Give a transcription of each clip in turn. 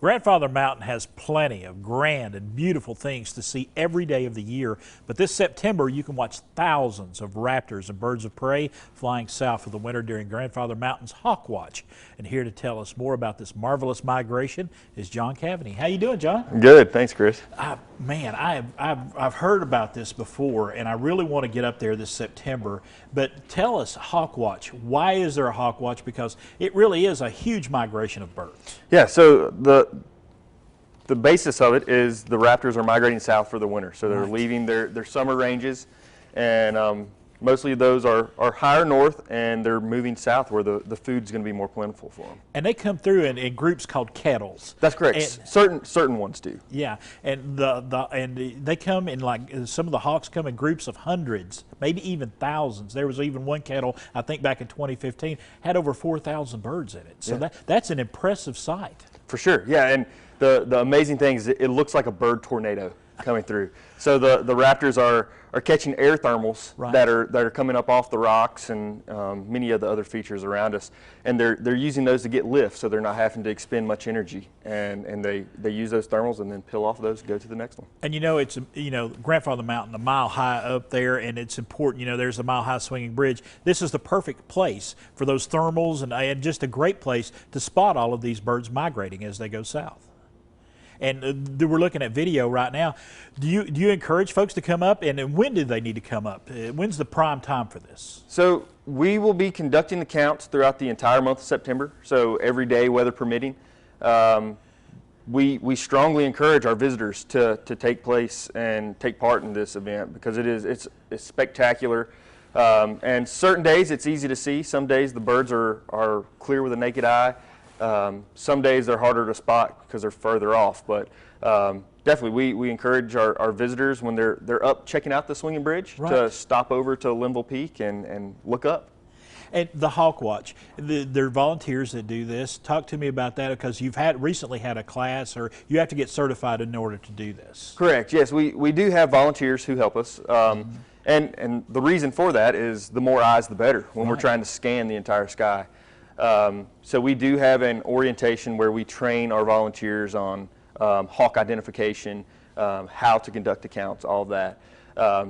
Grandfather Mountain has plenty of grand and beautiful things to see every day of the year, but this September you can watch thousands of raptors and birds of prey flying south for the winter during Grandfather Mountain's Hawk Watch. And here to tell us more about this marvelous migration is John Caveny. How you doing, John? Good, thanks, Chris. Man, I've heard about this before, and I really want to get up there this September. But tell us, Hawk Watch. Why is there a Hawk Watch? Because it really is a huge migration of birds. Yeah, so the basis of it is the raptors are migrating south for the winter. So they're leaving their summer ranges, and mostly those are higher north, and they're moving south where the food's going to be more plentiful for them. And they come through in groups called kettles. That's correct. And certain ones do. Yeah, and they come in, like, some of the hawks come in groups of hundreds, maybe even thousands. There was even one kettle, I think back in 2015, had over 4,000 birds in it. So yeah, that's an impressive sight. For sure, yeah. And the amazing thing is it looks like a bird tornado coming through. So the raptors are catching air thermals that are coming up off the rocks and many of the other features around us, and they're using those to get lift, so they're not having to expend much energy, and they use those thermals and then peel off those and go to the next one. And it's Grandfather Mountain, a mile high up there, and it's important. There's the mile high swinging bridge. This is the perfect place for those thermals, and just a great place to spot all of these birds migrating as they go south. And we're looking at video right now. Do you encourage folks to come up, and when do they need to come up? When's the prime time for this? So we will be conducting the counts throughout the entire month of September, so every day, weather permitting. We strongly encourage our visitors to take place and take part in this event, because it's spectacular. And certain days it's easy to see. Some days the birds are clear with the naked eye. Some days they're harder to spot because they're further off, but definitely we encourage our visitors when they're up checking out the swinging bridge to stop over to Linville Peak and look up. And the Hawk Watch, there are volunteers that do this. Talk to me about that, because you've recently had a class, or you have to get certified in order to do this. Correct, yes, we do have volunteers who help us. And the reason for that is the more eyes the better when we're trying to scan the entire sky. So we do have an orientation where we train our volunteers on hawk identification, how to conduct accounts, all of that.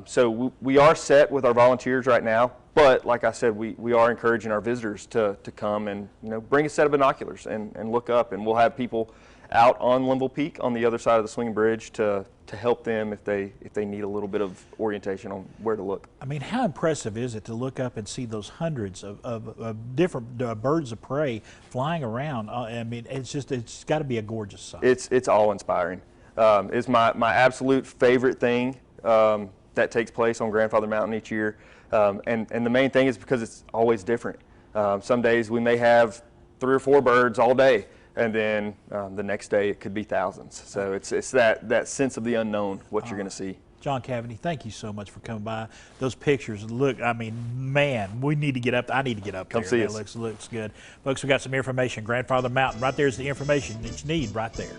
So we are set with our volunteers right now, but like I said, we are encouraging our visitors to come and bring a set of binoculars and look up, and we'll have people out on Linville Peak on the other side of the swinging bridge to help them if they need a little bit of orientation on where to look. I mean, how impressive is it to look up and see those hundreds of different birds of prey flying around? I mean, it's got to be a gorgeous sight. It's awe-inspiring. It's my absolute favorite thing that takes place on Grandfather Mountain each year, and the main thing is because it's always different. Some days we may have 3 or 4 birds all day, and then the next day it could be thousands. So it's that sense of the unknown, what you're going to see. John Caveny, thank you so much for coming by. Those pictures look, I mean, man, we need to get up. I need to get up there. Come see us. Looks good. Folks, we got some information. Grandfather Mountain, right there's the information that you need right there.